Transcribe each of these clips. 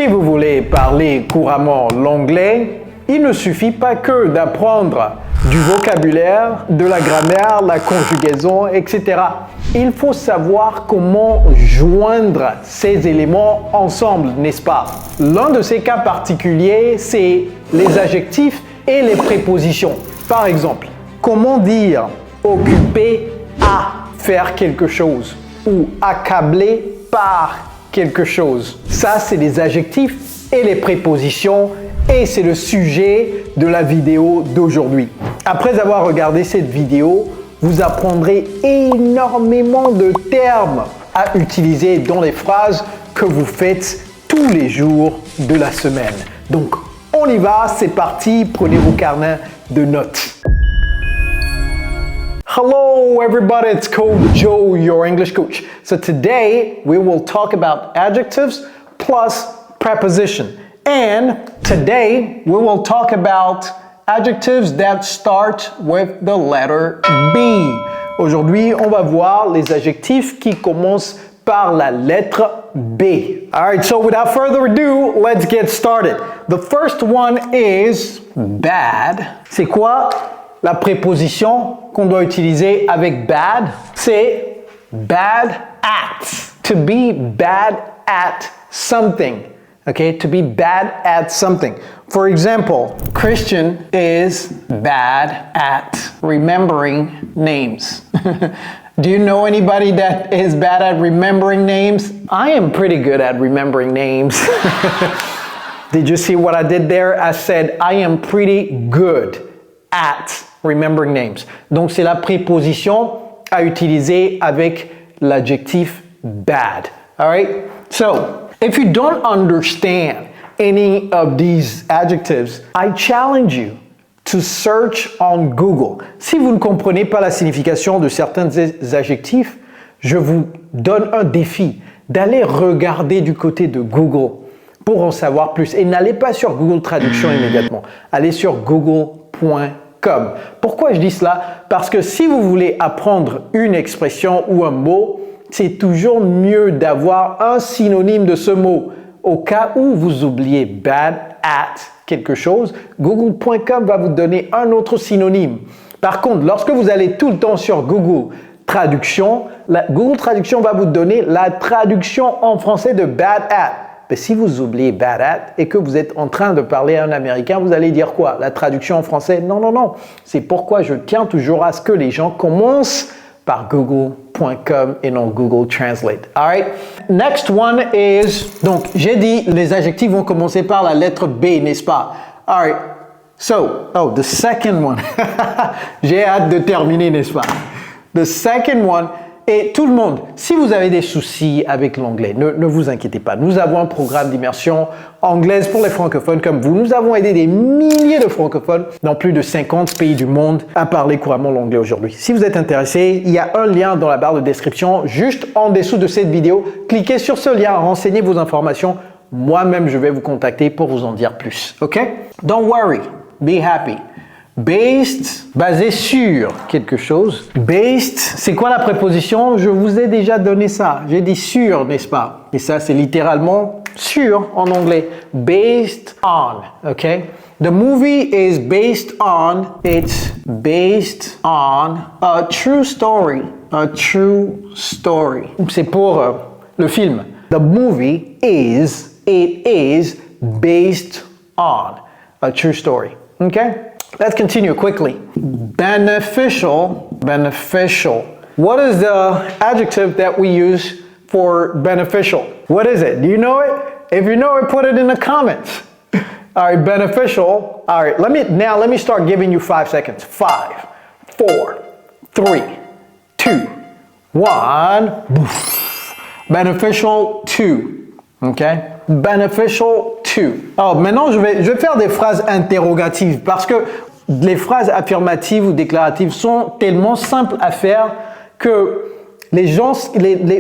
Si vous voulez parler couramment l'anglais, il ne suffit pas que d'apprendre du vocabulaire, de la grammaire, la conjugaison, etc. Il faut savoir comment joindre ces éléments ensemble, n'est-ce pas? L'un de ces cas particuliers, c'est les adjectifs et les prépositions. Par exemple, comment dire occupé à faire quelque chose ou accablé par quelque chose. Ça, c'est les adjectifs et les prépositions et c'est le sujet de la vidéo d'aujourd'hui. Après avoir regardé cette vidéo, vous apprendrez énormément de termes à utiliser dans les phrases que vous faites tous les jours de la semaine. Donc, on y va, c'est parti, prenez vos carnets de notes. Hello everybody, it's Coach Joe, your English coach. So today we will talk about adjectives plus preposition. And today we will talk about adjectives that start with the letter B. Aujourd'hui, on va voir les adjectifs qui commencent par la lettre B. Alright, so without further ado, let's get started. The first one is bad. C'est quoi la préposition qu'on doit utiliser avec bad? C'est bad at. To be bad at something. Okay, to be bad at something. For example, Christian is bad at remembering names. Do you know anybody that is bad at remembering names? I am pretty good at remembering names. Did you see what I did there? I said I am pretty good at remembering names. Donc c'est la préposition à utiliser avec l'adjectif bad. All right? So, if you don't understand any of these adjectives, I challenge you to search on Google. Si vous ne comprenez pas la signification de certains adjectifs, je vous donne un défi d'aller regarder du côté de Google pour en savoir plus. Et n'allez pas sur Google Traduction immédiatement. Allez sur google.com. Pourquoi je dis cela? Parce que si vous voulez apprendre une expression ou un mot, c'est toujours mieux d'avoir un synonyme de ce mot. Au cas où vous oubliez bad at quelque chose, google.com va vous donner un autre synonyme. Par contre, lorsque vous allez tout le temps sur Google Traduction, Google Traduction va vous donner la traduction en français de bad at. Mais si vous oubliez bad at et que vous êtes en train de parler à un Américain, vous allez dire quoi? La traduction en français? Non, non, non. C'est pourquoi je tiens toujours à ce que les gens commencent par google.com et non Google Translate. All right? Next one is, donc j'ai dit les adjectifs vont commencer par la lettre B, n'est-ce pas? All right. So, the second one. J'ai hâte de terminer, n'est-ce pas? The second one, et tout le monde, si vous avez des soucis avec l'anglais, ne vous inquiétez pas. Nous avons un programme d'immersion anglaise pour les francophones comme vous. Nous avons aidé des milliers de francophones dans plus de 50 pays du monde à parler couramment l'anglais aujourd'hui. Si vous êtes intéressé, il y a un lien dans la barre de description juste en dessous de cette vidéo. Cliquez sur ce lien, renseignez vos informations. Moi-même, je vais vous contacter pour vous en dire plus. OK? Don't worry, be happy. Based, basé sur quelque chose. Based, c'est quoi la préposition? Je vous ai déjà donné ça. J'ai dit sur, n'est-ce pas? Et ça, c'est littéralement sur en anglais. Based on, ok? The movie is based on, it's based on a true story. A true story. C'est pour le film. The movie is, it is based on a true story. Okay? Let's continue quickly. Beneficial, beneficial. What is the adjective that we use for beneficial? What is it? Do you know it? If you know it, put it in the comments. All right, beneficial. All right, let me start giving you 5 seconds. 5, 4, 3, 2, 1. Beneficial to. Okay? Beneficial to. Alors maintenant, je vais faire des phrases interrogatives parce que les phrases affirmatives ou déclaratives sont tellement simples à faire que les gens,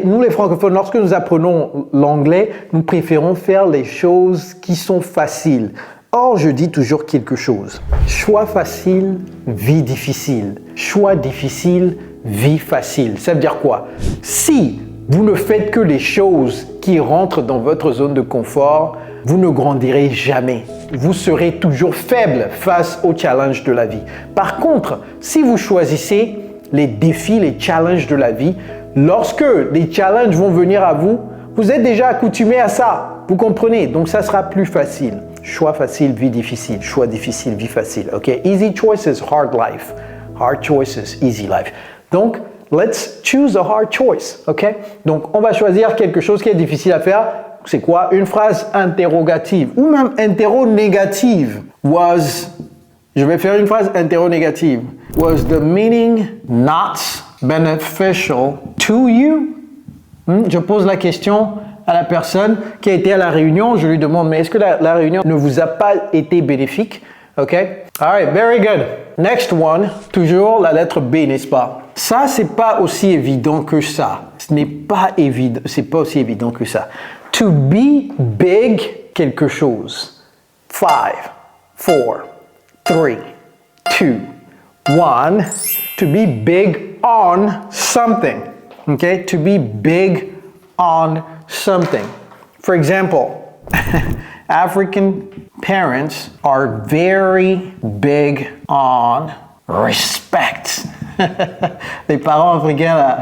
nous les francophones, lorsque nous apprenons l'anglais, nous préférons faire les choses qui sont faciles. Or, je dis toujours quelque chose. Choix facile, vie difficile. Choix difficile, vie facile. Ça veut dire quoi? Si vous ne faites que les choses qui rentrent dans votre zone de confort, vous ne grandirez jamais. Vous serez toujours faible face aux challenges de la vie. Par contre, si vous choisissez les défis, les challenges de la vie, lorsque les challenges vont venir à vous, vous êtes déjà accoutumé à ça. Vous comprenez? Donc ça sera plus facile. Choix facile, vie difficile. Choix difficile, vie facile. Ok? Easy choices, hard life. Hard choices, easy life. Donc, let's choose a hard choice. Ok? Donc, on va choisir quelque chose qui est difficile à faire. C'est quoi? Une phrase interrogative ou même interronégative. Je vais faire une phrase interronégative. Was the meeting not beneficial to you? Je pose la question à la personne qui a été à la réunion. Je lui demande, mais est-ce que la réunion ne vous a pas été bénéfique? OK? All right, very good. Next one, toujours la lettre B, n'est-ce pas? Ça, c'est pas aussi évident que ça. Ce n'est pas évident, c'est pas aussi évident que ça. To be big quelque chose. 5, 4, 3, 2, 1. To be big on something. Okay? To be big on something. For example, African parents are very big on respect. Les parents africains, là.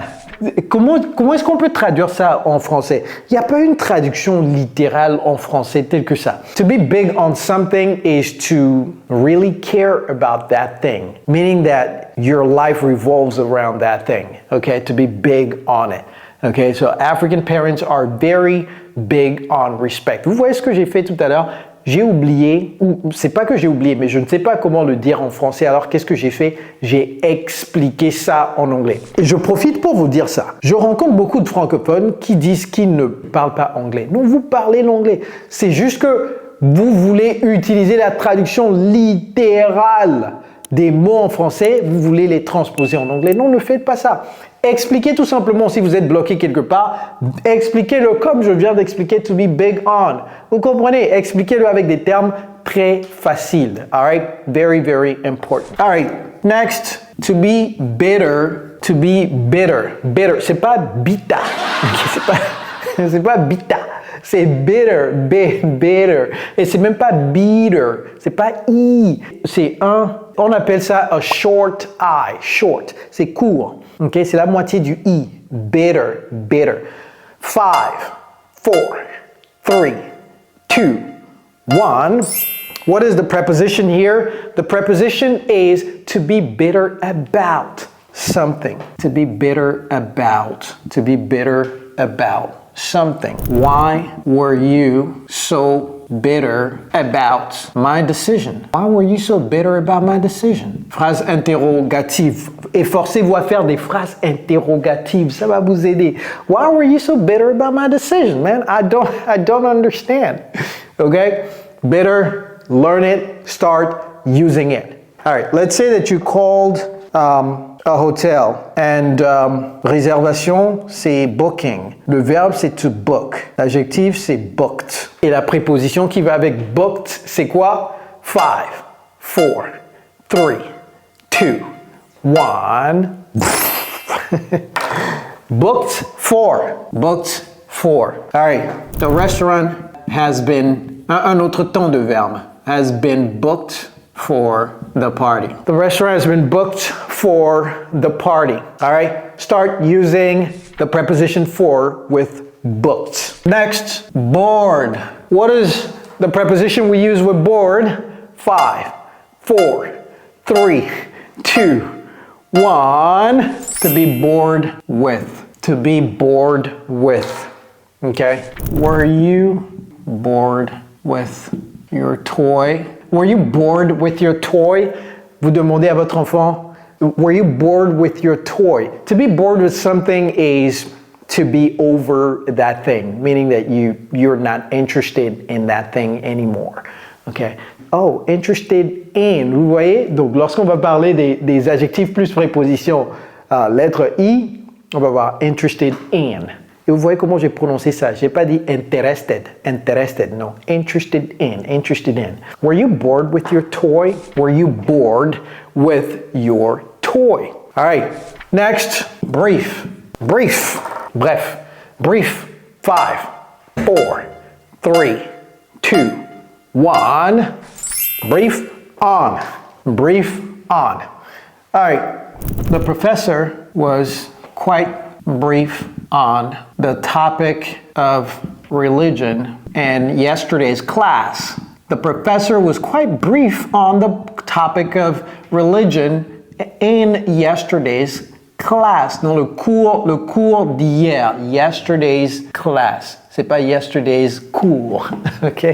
Comment est-ce qu'on peut traduire ça en français? Il n'y a pas une traduction littérale en français telle que ça. To be big on something is to really care about that thing, meaning that your life revolves around that thing. Okay, to be big on it. Okay, so African parents are very big on respect. Vous voyez ce que j'ai fait tout à l'heure? J'ai oublié, ou c'est pas que j'ai oublié, mais je ne sais pas comment le dire en français. Alors qu'est-ce que j'ai fait? J'ai expliqué ça en anglais. Et je profite pour vous dire ça. Je rencontre beaucoup de francophones qui disent qu'ils ne parlent pas anglais. Non, vous parlez l'anglais. C'est juste que vous voulez utiliser la traduction littérale des mots en français, vous voulez les transposer en anglais. Non, ne faites pas ça. Expliquez tout simplement si vous êtes bloqué quelque part, expliquez-le comme je viens d'expliquer to be big on. Vous comprenez? Expliquez-le avec des termes très faciles. All right? Very, very important. All right. Next, to be bitter. To be bitter. Bitter. C'est pas bita. C'est pas bita. C'est bitter, bitter. Et c'est même pas bitter. C'est pas i. C'est on appelle ça a short I. Short. C'est court. Ok, c'est la moitié du i. Bitter, bitter. 5, 4, 3, 2, 1. What is the preposition here? The preposition is to be bitter about something. To be bitter about. To be bitter about something. Why were you so bitter about my decision? Why were you so bitter about my decision? Phrase interrogative. Efforcez-vous à faire des phrases interrogatives. Ça va vous aider. Why were you so bitter about my decision, man? I don't understand. Okay? Bitter, learn it, start using it. All right, let's say that you called a hotel and réservation, c'est booking. Le verbe, c'est to book. L'adjectif, c'est booked. Et la préposition qui va avec booked, c'est quoi? 5, 4, 3, 2, 1. Booked for. Booked for. All right. The restaurant has been, un autre temps de verbe, has been booked for the party. The restaurant has been booked for the party. All right? Start using the preposition for with booked. Next, bored. What is the preposition we use with bored? 5, 4, 3, 2, 1. To be bored with. To be bored with. Okay? Were you bored with your toy? Were you bored with your toy? Vous demandez à votre enfant, were you bored with your toy? To be bored with something is to be over that thing, meaning that you're not interested in that thing anymore. Okay? Oh, interested in. Vous voyez? Donc, lorsqu'on va parler des adjectifs plus prépositions, lettre I, on va voir interested in. Et vous voyez comment j'ai prononcé ça. J'ai pas dit interested, non. Interested in. Were you bored with your toy? Were you bored with your toy? All right. Next, brief. Bref. Brief. 5, 4, 3, 2, 1. Brief on. Brief on. All right. The professor was quite brief on the topic of religion in yesterday's class. The professor was quite brief on the topic of religion in yesterday's class. Dans le cours d'hier. Yesterday's class. C'est pas yesterday's cours. OK?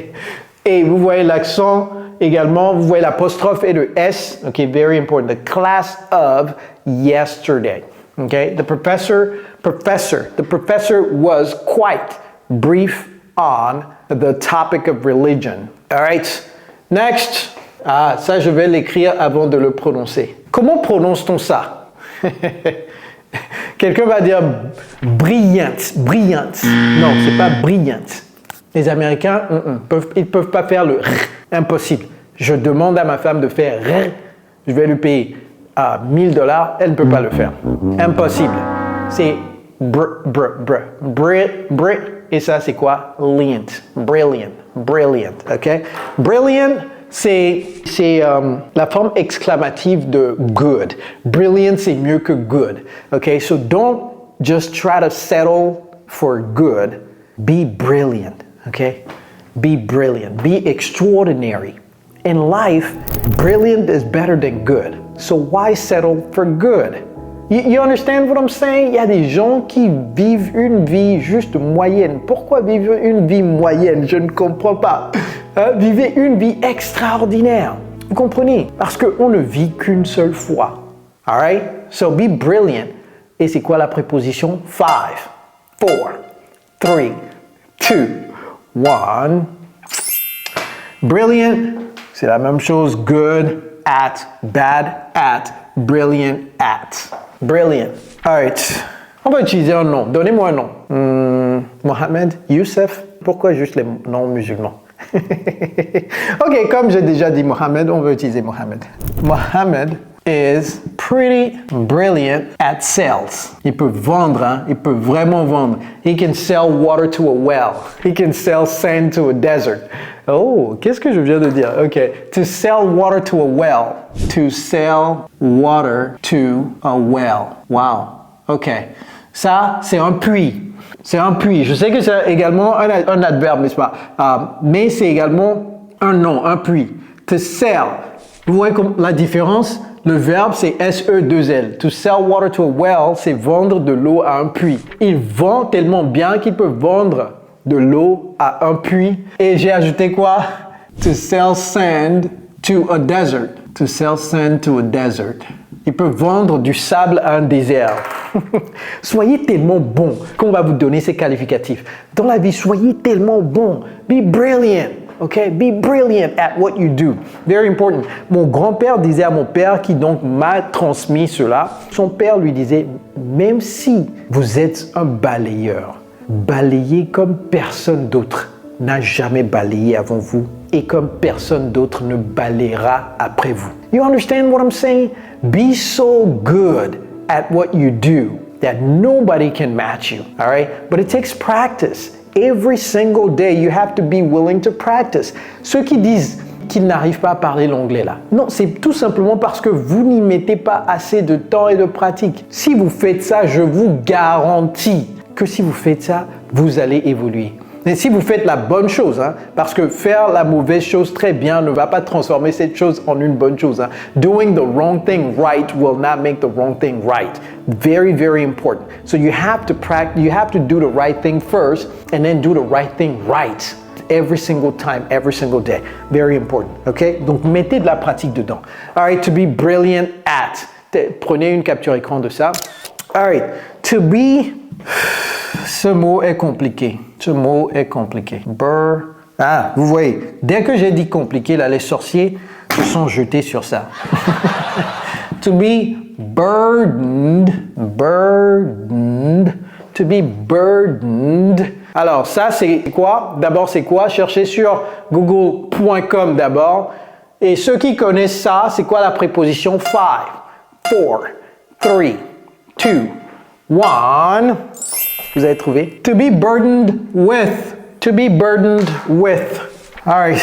Et vous voyez l'accent également, vous voyez l'apostrophe et le S. OK, very important. The class of yesterday. Okay? The professor was quite brief on the topic of religion. All right. Next. Ah, ça, je vais l'écrire avant de le prononcer. Comment prononce-t-on ça? Quelqu'un va dire brillante. Non, c'est pas brillante. Les Américains, ils peuvent pas faire le R. Impossible. Je demande à ma femme de faire R. Je vais lui payer $1000. Elle ne peut pas le faire. Impossible. C'est br. Et ça, c'est quoi? Brilliant. OK? Brilliant, c'est la forme exclamative de good. Brilliant, c'est mieux que good. OK? So don't just try to settle for good. Be brilliant. OK? Be brilliant. Be extraordinary. In life, brilliant is better than good. So why settle for good? You understand what I'm saying? Il y a des gens qui vivent une vie juste moyenne. Pourquoi vivre une vie moyenne? Je ne comprends pas. Vivez une vie extraordinaire. Vous comprenez? Parce qu'on ne vit qu'une seule fois. All right? So be brilliant. Et c'est quoi la préposition? 5, 4, 3, 2, 1. Brilliant, c'est la même chose. Good, at, bad, at, brilliant, at. Brilliant. All right. On va utiliser un nom. Donnez-moi un nom. Mohamed, Youssef. Pourquoi juste les noms musulmans? OK, comme j'ai déjà dit Mohamed, on va utiliser Mohamed. Mohamed is pretty brilliant at sales. Il peut vendre, hein? Il peut vraiment vendre. He can sell water to a well. He can sell sand to a desert. Oh, qu'est-ce que je viens de dire? OK. To sell water to a well. To sell water to a well. Wow. OK. Ça, c'est un puits. C'est un puits. Je sais que c'est également un adverbe, n'est-ce pas? Mais c'est également un nom, un puits. To sell. Vous voyez la différence? Le verbe, c'est S-E-2-L. To sell water to a well, c'est vendre de l'eau à un puits. Il vend tellement bien qu'il peut vendre de l'eau à un puits. Et j'ai ajouté quoi? To sell sand to a desert. To sell sand to a desert. Il peut vendre du sable à un désert. Soyez tellement bon qu'on va vous donner ces qualificatifs. Dans la vie, soyez tellement bon. Be brilliant. Okay? Be brilliant at what you do. Very important. Mon grand-père disait à mon père, qui donc m'a transmis cela, son père lui disait, même si vous êtes un balayeur, balayez comme personne d'autre n'a jamais balayé avant vous et comme personne d'autre ne balayera après vous. You understand what I'm saying? Be so good at what you do that nobody can match you, all right? But it takes practice. Every single day, you have to be willing to practice. Ceux qui disent qu'ils n'arrivent pas à parler l'anglais là, non, c'est tout simplement parce que vous n'y mettez pas assez de temps et de pratique. Si vous faites ça, je vous garantis que si vous faites ça, vous allez évoluer. Et si vous faites la bonne chose, hein, parce que faire la mauvaise chose très bien ne va pas transformer cette chose en une bonne chose. Hein. Doing the wrong thing right will not make the wrong thing right. Very, very important. So you have to practice, you have to do the right thing first and then do the right thing right. Every single time, every single day. Very important. Okay? Donc mettez de la pratique dedans. All right, to be brilliant at. Prenez une capture écran de ça. All right, to be. Ce mot est compliqué. Ce mot est compliqué. Ah, vous voyez, dès que j'ai dit compliqué, là, les sorciers se sont jetés sur ça. To be burdened. To be burdened. Alors, ça, c'est quoi? D'abord, c'est quoi? Cherchez sur google.com d'abord. Et ceux qui connaissent ça, c'est quoi la préposition 5, 4, 3, 2, 1. Vous avez trouvé? To be burdened with. To be burdened with. All right.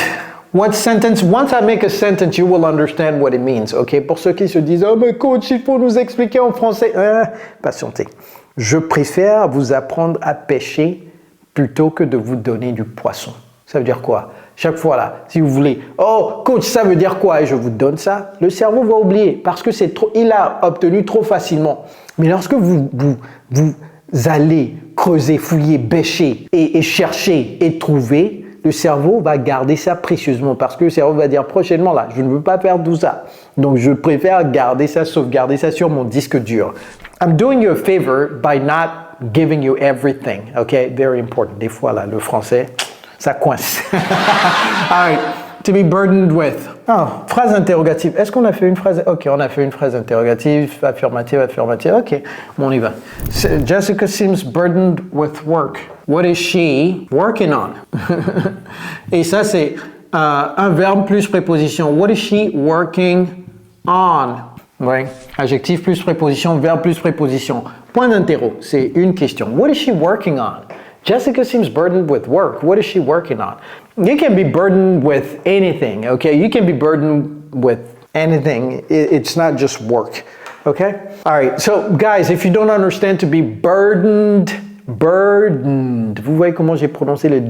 What sentence? Once I make a sentence, you will understand what it means. OK? Pour ceux qui se disent, oh, mais coach, il faut nous expliquer en français. Patientez. Je préfère vous apprendre à pêcher plutôt que de vous donner du poisson. Ça veut dire quoi? Chaque fois là, si vous voulez, oh coach, ça veut dire quoi? Et je vous donne ça, le cerveau va oublier parce que c'est trop, il a obtenu trop facilement. Mais lorsque vous allez creuser, fouiller, bêcher et chercher et trouver, le cerveau va garder ça précieusement parce que le cerveau va dire prochainement là, je ne veux pas perdre tout ça. Donc je préfère garder ça, sauvegarder ça sur mon disque dur. I'm doing you a favor by not giving you everything. Okay, very important. Des fois là, le français, ça coince. All right, to be burdened with. Oh, phrase interrogative. Est-ce qu'on a fait une phrase? Ok, on a fait une phrase interrogative, affirmative, affirmative. Ok, bon, on y va. Jessica seems burdened with work. What is she working on? Et ça, c'est un verbe plus préposition. What is she working on? Ouais. Adjectif plus préposition, verbe plus préposition. Point d'interro, c'est une question. What is she working on? Jessica seems burdened with work. What is she working on? You can be burdened with anything, okay? You can be burdened with anything. It's not just work, okay? All right, so guys, if you don't understand to be burdened, vous voyez comment j'ai prononcé le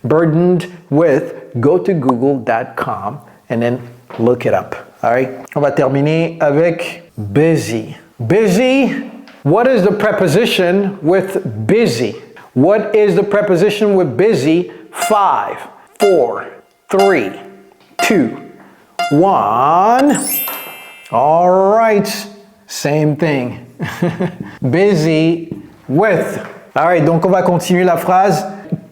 burdened with, go to google.com and then look it up, all right? On va terminer avec busy. Busy, what is the preposition with busy? What is the preposition with busy? 5, 4, 3, 2, 1. All right, same thing. Busy with. All right, donc on va continuer la phrase.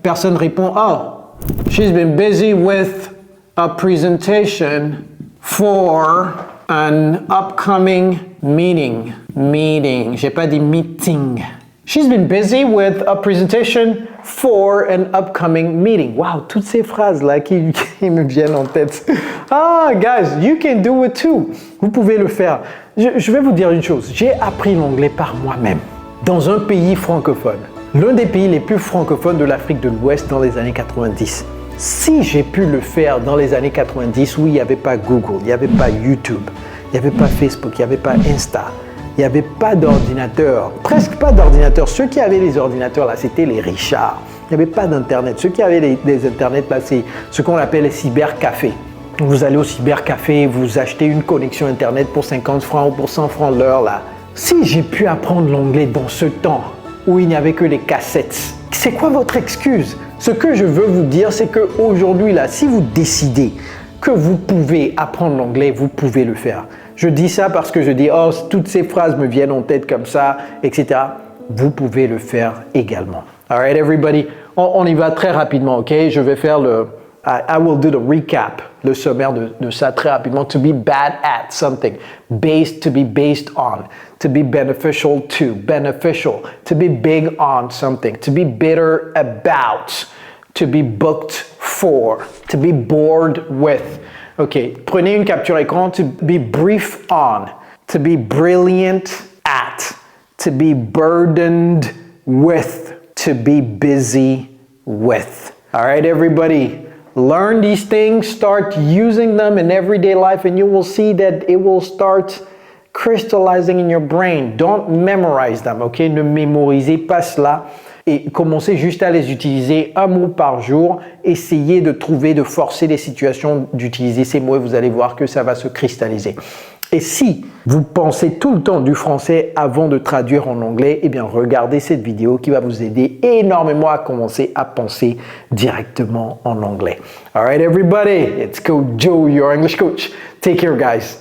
Personne répond. Oh, she's been busy with a presentation for an upcoming meeting. Meeting. J'ai pas dit meeting. She's been busy with a presentation for an upcoming meeting. Wow, toutes ces phrases-là qui me viennent en tête. Ah, guys, you can do it too. Vous pouvez le faire. Je vais vous dire une chose. J'ai appris l'anglais par moi-même dans un pays francophone. L'un des pays les plus francophones de l'Afrique de l'Ouest dans les années 90. Si j'ai pu le faire dans les années 90 où il n'y avait pas Google, il n'y avait pas YouTube, il n'y avait pas Facebook, il n'y avait pas Insta, il n'y avait pas d'ordinateur, presque pas d'ordinateur. Ceux qui avaient les ordinateurs là, c'était les richards. Il n'y avait pas d'internet. Ceux qui avaient des internets là, c'est ce qu'on appelle les cybercafés. Vous allez au cybercafé, vous achetez une connexion internet pour 50 francs ou pour 100 francs l'heure là. Si j'ai pu apprendre l'anglais dans ce temps où il n'y avait que les cassettes, c'est quoi votre excuse? Ce que je veux vous dire, c'est qu'aujourd'hui là, si vous décidez que vous pouvez apprendre l'anglais, vous pouvez le faire. Je dis ça parce que je dis, oh, toutes ces phrases me viennent en tête comme ça, etc. Vous pouvez le faire également. All right, everybody, on y va très rapidement, ok? Je vais faire I will do the recap, le sommaire de ça très rapidement. To be bad at something, based, to be based on, to be beneficial to, beneficial, to be big on something, to be bitter about, to be booked for, to be bored with. OK, prenez une capture écran. To be brief on, to be brilliant at, to be burdened with, to be busy with. All right, everybody, learn these things, start using them in everyday life, and you will see that it will start crystallizing in your brain. Don't memorize them, OK? Ne mémorisez pas cela. Et commencez juste à les utiliser un mot par jour. Essayez de trouver, de forcer les situations d'utiliser ces mots et vous allez voir que ça va se cristalliser. Et si vous pensez tout le temps du français avant de traduire en anglais, eh bien regardez cette vidéo qui va vous aider énormément à commencer à penser directement en anglais. All right, everybody, it's Coach Joe, your English coach. Take care, guys.